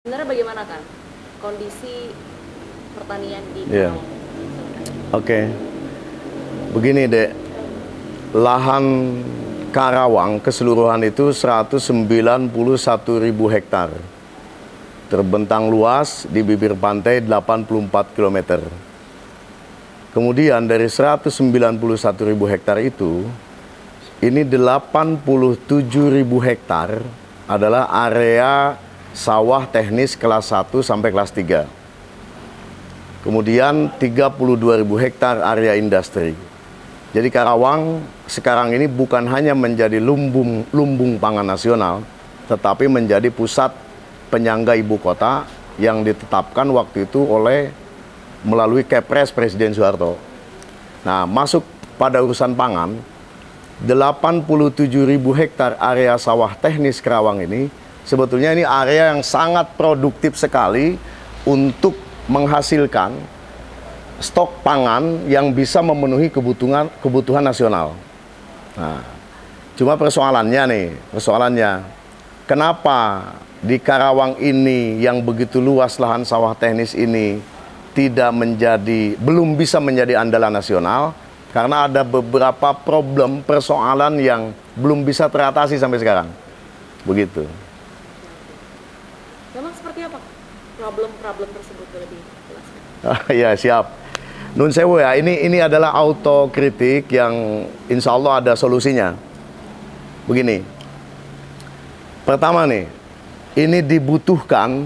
Sebenarnya bagaimana kan kondisi pertanian di Iya. Karawang? Oke. Begini, Dek. Lahan Karawang keseluruhan itu 191.000 hektar. Terbentang luas di bibir pantai 84 km. Kemudian dari 191.000 hektar itu, ini 87.000 hektar adalah area sawah teknis kelas 1 sampai kelas 3. Kemudian 32.000 hektar area industri. Jadi Karawang sekarang ini bukan hanya menjadi lumbung pangan nasional, tetapi menjadi pusat penyangga ibu kota yang ditetapkan waktu itu melalui Kepres Presiden Soeharto. Nah, masuk pada urusan pangan, 87.000 hektar area sawah teknis Karawang ini sebetulnya ini area yang sangat produktif sekali untuk menghasilkan stok pangan yang bisa memenuhi kebutuhan nasional. Nah, cuma persoalannya, kenapa di Karawang ini yang begitu luas lahan sawah teknis ini belum bisa menjadi andalan nasional? Karena ada beberapa persoalan yang belum bisa teratasi sampai sekarang. Begitu. Memang seperti apa problem-problem tersebut lebih jelaskan? Ya, siap. Nun sewu ya, ini adalah autokritik yang insya Allah ada solusinya. Begini, pertama nih, ini dibutuhkan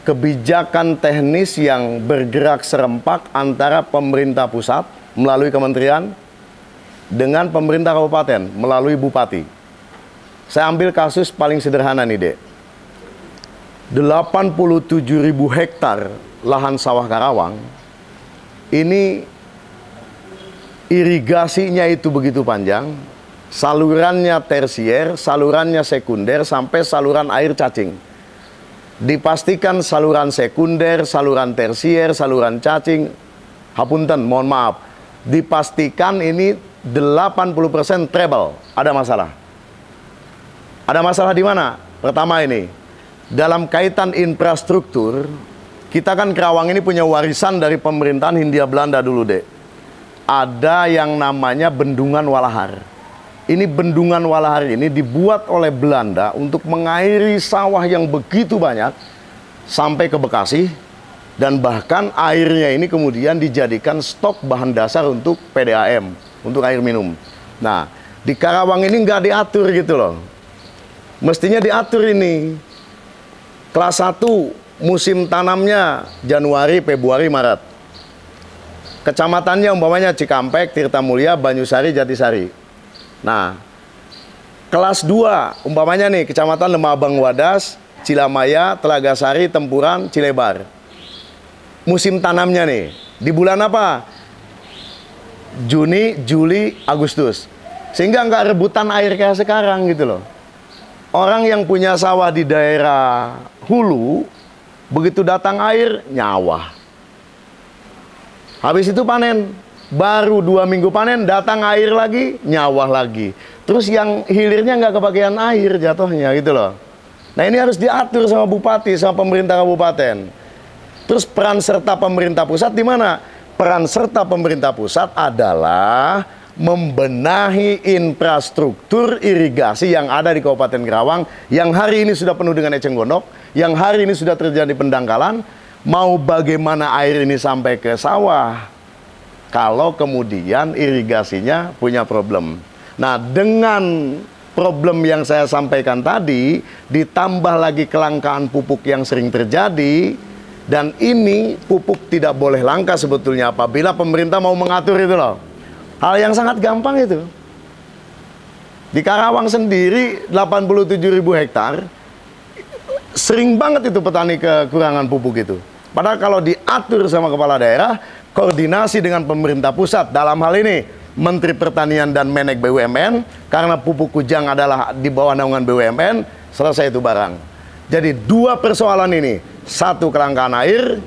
kebijakan teknis yang bergerak serempak antara pemerintah pusat melalui kementerian dengan pemerintah kabupaten melalui bupati. Saya ambil kasus paling sederhana nih, Dek. 87.000 hektar lahan sawah Karawang, ini irigasinya itu begitu panjang, salurannya tersier, salurannya sekunder, sampai saluran air cacing. Dipastikan saluran sekunder, saluran tersier, saluran cacing, hapunten, mohon maaf, dipastikan ini 80% treble, ada masalah. Ada masalah di mana? Pertama ini, dalam kaitan infrastruktur, kita kan Karawang ini punya warisan dari pemerintahan Hindia Belanda dulu, Dek. Ada yang namanya Bendungan Walahar. Ini Bendungan Walahar ini dibuat oleh Belanda untuk mengairi sawah yang begitu banyak sampai ke Bekasi, dan bahkan airnya ini kemudian dijadikan stok bahan dasar untuk PDAM, untuk air minum. Nah, di Karawang ini nggak diatur gitu loh. Mestinya diatur ini. Kelas 1 musim tanamnya Januari, Februari, Maret. Kecamatannya umpamanya Cikampek, Tirtamulya, Banyusari, Jatisari. Nah, kelas 2 umpamanya nih Kecamatan Lemabang Wadas, Cilamaya, Telagasari, Tempuran, Cilebar. Musim tanamnya nih di bulan apa? Juni, Juli, Agustus. Sehingga nggak rebutan air kayak sekarang gitu loh. Orang yang punya sawah di daerah hulu, begitu datang air, nyawa. Habis itu panen, baru 2 minggu panen, datang air lagi, nyawa lagi. Terus yang hilirnya nggak kebagian air jatuhnya gitu loh. Nah, ini harus diatur sama bupati, sama pemerintah kabupaten. Terus peran serta pemerintah pusat di mana? Peran serta pemerintah pusat adalah membenahi infrastruktur irigasi yang ada di Kabupaten Karawang, yang hari ini sudah penuh dengan eceng gondok, yang hari ini sudah terjadi pendangkalan. Mau bagaimana air ini sampai ke sawah kalau kemudian irigasinya punya problem? Nah, dengan problem yang saya sampaikan tadi, ditambah lagi kelangkaan pupuk yang sering terjadi, dan ini pupuk tidak boleh langka sebetulnya apabila pemerintah mau mengatur itu loh. Hal yang sangat gampang itu. Di Karawang sendiri 87.000 hektar, sering banget itu petani kekurangan pupuk itu. Padahal kalau diatur sama kepala daerah, koordinasi dengan pemerintah pusat, dalam hal ini Menteri Pertanian dan Menek BUMN, karena pupuk kujang adalah di bawah naungan BUMN, selesai itu barang. Jadi 2 persoalan ini, 1 kelangkaan air,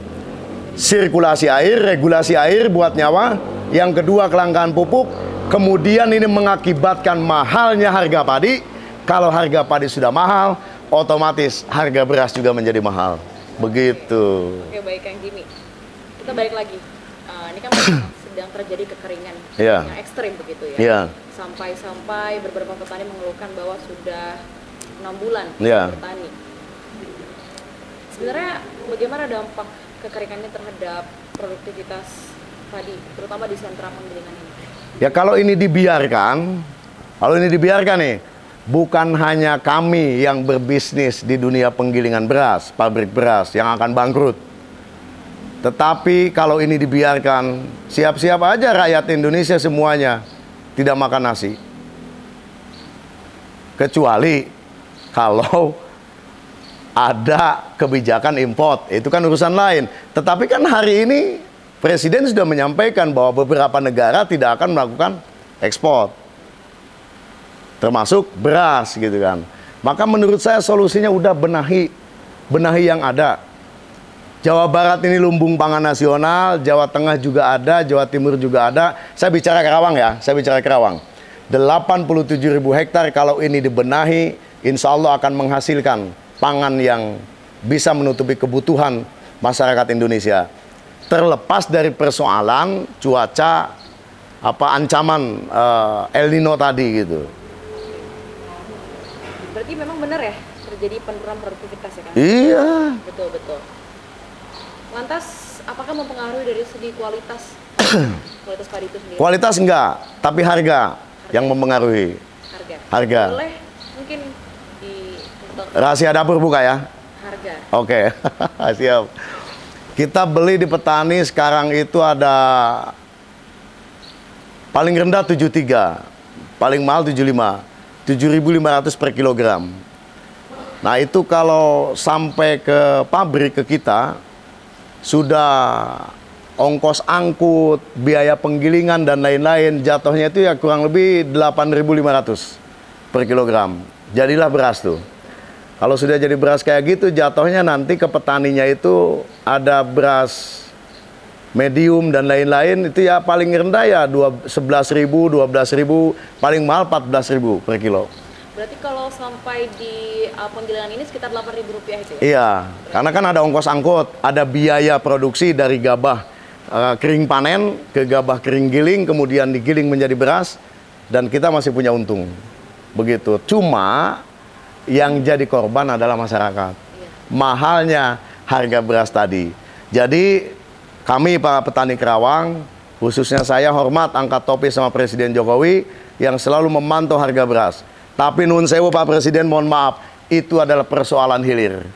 sirkulasi air, regulasi air buat nyawa. Yang kedua kelangkaan pupuk. Kemudian ini mengakibatkan mahalnya harga padi. Kalau harga padi sudah mahal, otomatis harga beras juga menjadi mahal. Begitu. Oke, baik Kang Jimmy. Kita balik lagi. Ini kan sedang terjadi kekeringan Iya. yang ekstrim begitu ya. Iya. Sampai beberapa petani mengeluhkan bahwa sudah 6 bulan Iya. bertani. Sebenarnya bagaimana dampak kekeringan ini terhadap produktivitas padi, terutama di sentra penggilingan ini? Ya kalau ini dibiarkan nih, bukan hanya kami yang berbisnis di dunia penggilingan beras, pabrik beras yang akan bangkrut. Tetapi kalau ini dibiarkan, siap-siap aja rakyat Indonesia semuanya tidak makan nasi. Kecuali kalau ada kebijakan import, itu kan urusan lain. Tetapi kan hari ini Presiden sudah menyampaikan bahwa beberapa negara tidak akan melakukan ekspor, termasuk beras gitu kan. Maka menurut saya solusinya udah benahi yang ada. Jawa Barat ini lumbung pangan nasional, Jawa Tengah juga ada, Jawa Timur juga ada. Saya bicara Kerawang ya, 87.000 hektar kalau ini dibenahi, insya Allah akan menghasilkan pangan yang bisa menutupi kebutuhan masyarakat Indonesia. Terlepas dari persoalan cuaca, ancaman El Nino tadi gitu. Berarti memang benar ya terjadi penurunan produktivitas ya kan? Iya. Betul. Lantas apakah mempengaruhi dari segi kualitas padi itu sendiri? Kualitas enggak, tapi harga yang mempengaruhi. Harga. Boleh mungkin di Rahasia dapur buka ya. Harga. Oke. Siap. Kita beli di petani sekarang itu ada paling rendah 73, paling mahal 75, 7.500 per kilogram. Nah itu kalau sampai ke pabrik ke kita, sudah ongkos angkut, biaya penggilingan dan lain-lain, jatuhnya itu ya kurang lebih 8.500 per kilogram. Jadilah beras tuh. Kalau sudah jadi beras kayak gitu, jatuhnya nanti ke petaninya itu ada beras medium dan lain-lain, itu ya paling rendah ya 11.000, 12.000, paling mahal 14.000 per kilo. Berarti kalau sampai di penggilingan ini sekitar Rp8.000 itu ya? Iya, karena kan ada ongkos angkut, ada biaya produksi dari gabah kering panen ke gabah kering giling, kemudian digiling menjadi beras, dan kita masih punya untung. Begitu. Cuma yang jadi korban adalah masyarakat. Mahalnya harga beras tadi. Jadi kami para petani Kerawang, khususnya saya hormat angkat topi sama Presiden Jokowi yang selalu memantau harga beras. Tapi nun sewu Pak Presiden, mohon maaf, itu adalah persoalan hilir.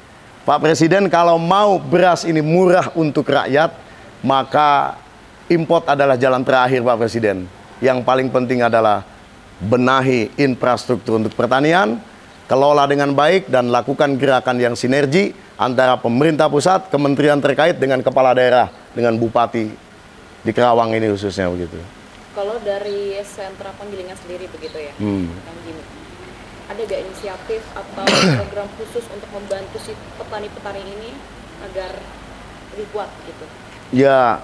Pak Presiden kalau mau beras ini murah untuk rakyat, maka import adalah jalan terakhir Pak Presiden. Yang paling penting adalah benahi infrastruktur untuk pertanian, kelola dengan baik, dan lakukan gerakan yang sinergi antara pemerintah pusat, kementerian terkait dengan kepala daerah, dengan bupati di Kerawang ini khususnya begitu. Kalau dari sentra penggilingan sendiri begitu ya, Kang Jimmy, ada gak inisiatif atau program khusus untuk membantu si petani-petani ini agar lebih kuat gitu? Ya,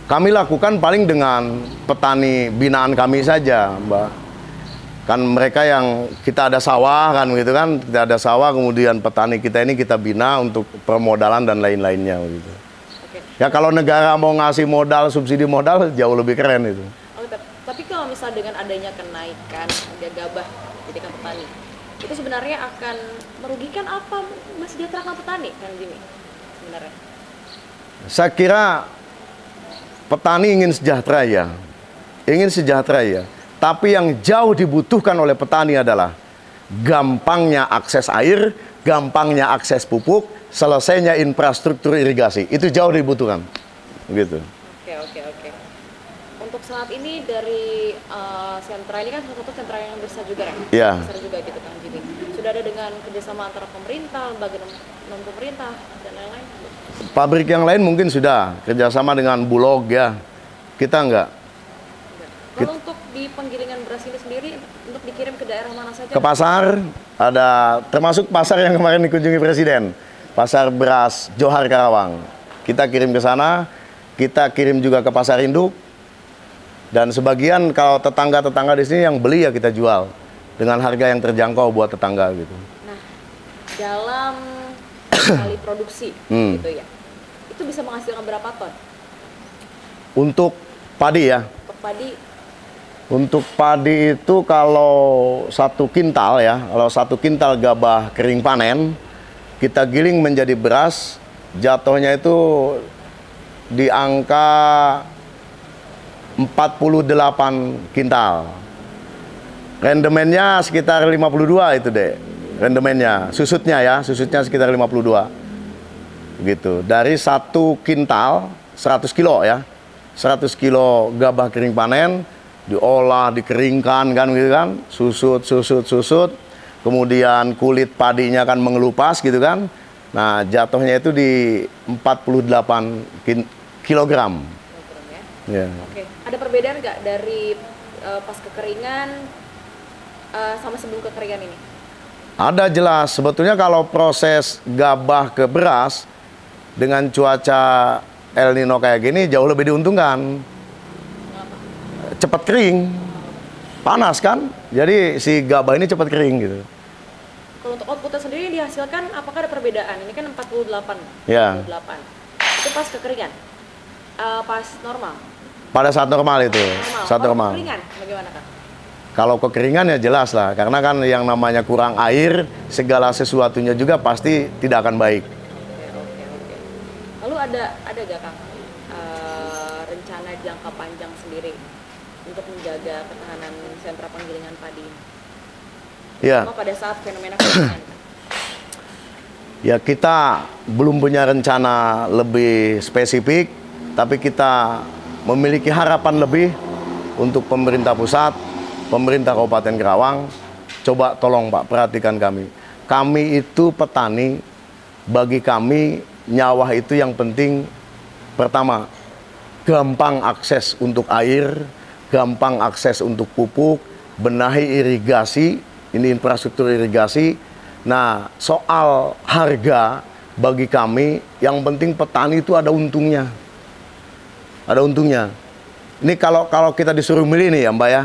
kami lakukan paling dengan petani binaan kami saja, Mbak. Kan mereka yang kita ada sawah kan gitu kan, kita ada sawah, kemudian petani kita ini kita bina untuk permodalan dan lain-lainnya gitu. Oke. Ya kalau negara mau ngasih modal, subsidi modal jauh lebih keren itu. Tapi kalau misal dengan adanya kenaikan harga gabah di tingkat petani, itu sebenarnya akan merugikan apa mesejahterakan petani kan Jimmy sebenarnya? Saya kira petani ingin sejahtera ya, ingin sejahtera ya. Tapi yang jauh dibutuhkan oleh petani adalah gampangnya akses air, gampangnya akses pupuk, selesainya infrastruktur irigasi. Itu jauh dibutuhkan. Begitu. Oke. Untuk saat ini dari sentra ini kan salah satu sentra yang besar juga ya? Iya. Besar juga gitu Kang Jimmy. Sudah ada dengan kerjasama antara pemerintah, lembaga non pemerintah dan lain-lain? Pabrik yang lain mungkin sudah kerjasama dengan Bulog ya. Kita enggak. Kalau untuk di penggilingan beras ini sendiri, untuk dikirim ke daerah mana saja? Ke pasar, ada termasuk pasar yang kemarin dikunjungi Presiden, pasar beras Johar Karawang. Kita kirim ke sana, kita kirim juga ke pasar induk, dan sebagian kalau tetangga-tetangga di sini yang beli ya kita jual dengan harga yang terjangkau buat tetangga gitu. Nah, dalam kali produksi gitu ya, itu bisa menghasilkan berapa ton? Untuk padi ya? Untuk padi? Untuk padi itu kalau 1 kintal ya, kalau 1 kintal gabah kering panen, kita giling menjadi beras, jatuhnya itu di angka 48 kintal. Rendemennya sekitar 52 itu deh. Rendemennya, susutnya ya, susutnya sekitar 52. Gitu. Dari 1 kintal 100 kilo ya. 100 kilo gabah kering panen diolah, dikeringkan kan gitu kan. Susut. Kemudian kulit padinya kan mengelupas gitu kan. Nah, jatuhnya itu di 48 kilogram. Ya? Oke. Ada perbedaan nggak dari pas kekeringan sama sebelum kekeringan ini? Ada jelas. Sebetulnya kalau proses gabah ke beras dengan cuaca El Nino kayak gini jauh lebih diuntungkan. Cepat kering, panas kan, jadi si gabah ini cepat kering gitu. Kalau untuk outputnya sendiri yang dihasilkan, apakah ada perbedaan? Ini kan 48, ya. 48. Itu pas kekeringan, pas normal? Pada saat normal itu, saat normal. Kekeringan, bagaimana Kak? Kalau kekeringan ya jelas lah, karena kan yang namanya kurang air, segala sesuatunya juga pasti tidak akan baik. Oke. Lalu ada gak Kang rencana jangka panjang sendiri untuk menjaga ketahanan sentra penggilingan padi? Ya. Pada saat fenomena kekeringan. Ya, kita belum punya rencana lebih spesifik, tapi kita memiliki harapan lebih untuk pemerintah pusat, pemerintah Kabupaten Kerawang. Coba tolong Pak, perhatikan kami. Kami itu petani, bagi kami nyawa itu yang penting. Pertama, gampang akses untuk air, gampang akses untuk pupuk, benahi irigasi, ini infrastruktur irigasi. Nah, soal harga bagi kami, yang penting petani itu ada untungnya. Ada untungnya. Ini kalau kita disuruh milih nih ya Mbak ya,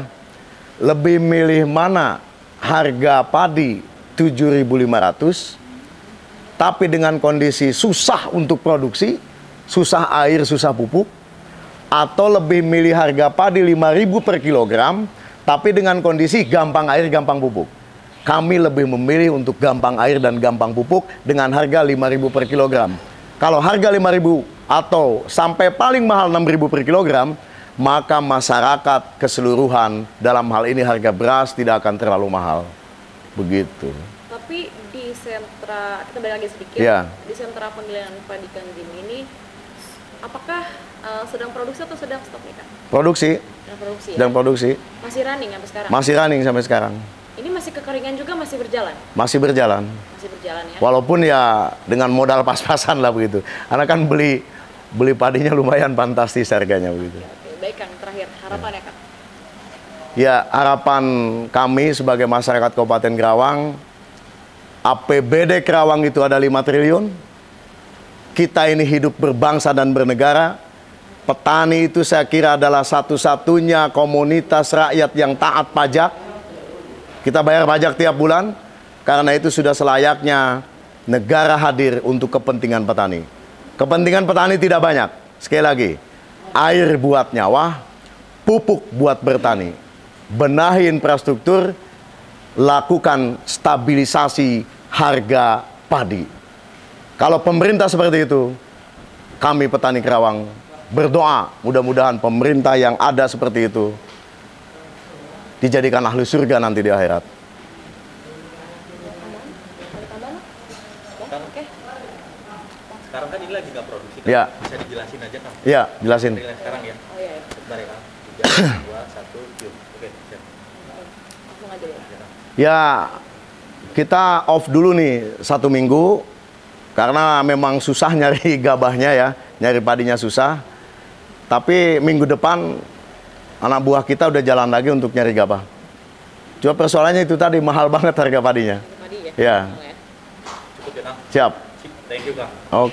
lebih milih mana harga padi 7.500, tapi dengan kondisi susah untuk produksi, susah air, susah pupuk, atau lebih milih harga padi 5.000 per kilogram, tapi dengan kondisi gampang air, gampang pupuk. Kami lebih memilih untuk gampang air dan gampang pupuk dengan harga 5.000 per kilogram. Kalau harga 5.000 atau sampai paling mahal 6.000 per kilogram, maka masyarakat keseluruhan, dalam hal ini harga beras, tidak akan terlalu mahal. Begitu. Tapi di sentra, kita balik lagi sedikit, di sentra penggilingan padi Kang Jim ini, apakah sedang produksi atau sedang stop nih Kak? Produksi. Sedang produksi. Masih running sampai sekarang? Masih running sampai sekarang. Ini masih kekeringan juga, masih berjalan? Masih berjalan. Masih berjalan ya? Walaupun ya dengan modal pas-pasan lah begitu. Karena kan beli padinya lumayan fantastis harganya begitu. Oke. Baik Kang, terakhir harapan ya Kang? Ya, harapan kami sebagai masyarakat Kabupaten Kerawang, APBD Kerawang itu ada 5 triliun. Kita ini hidup berbangsa dan bernegara. Petani itu saya kira adalah satu-satunya komunitas rakyat yang taat pajak. Kita bayar pajak tiap bulan, karena itu sudah selayaknya negara hadir untuk kepentingan petani. Kepentingan petani tidak banyak. Sekali lagi, air buat nyawa, pupuk buat bertani. Benahi infrastruktur, lakukan stabilisasi harga padi. Kalau pemerintah seperti itu, kami petani Kerawang berdoa, mudah-mudahan pemerintah yang ada seperti itu dijadikan ahli surga nanti di akhirat. Sekarang kan ini lagi nggak produksi, kan? Ya. Bisa dijelasin aja Kang? Ya, jelasin. Sekarang ya? Oh iya. Sebentar ya Kang. 3, 2, 1, cium. Oke, siap. Langsung aja ya. Ya, kita off dulu nih 1 minggu, karena memang susah nyari gabahnya ya, nyari padinya susah. Tapi minggu depan anak buah kita udah jalan lagi untuk nyari gabah. Cuma persoalannya itu tadi, mahal banget harga padinya. Padi ya? Ya. Cukup ya Kang? Siap. Thank you Kang. Oke.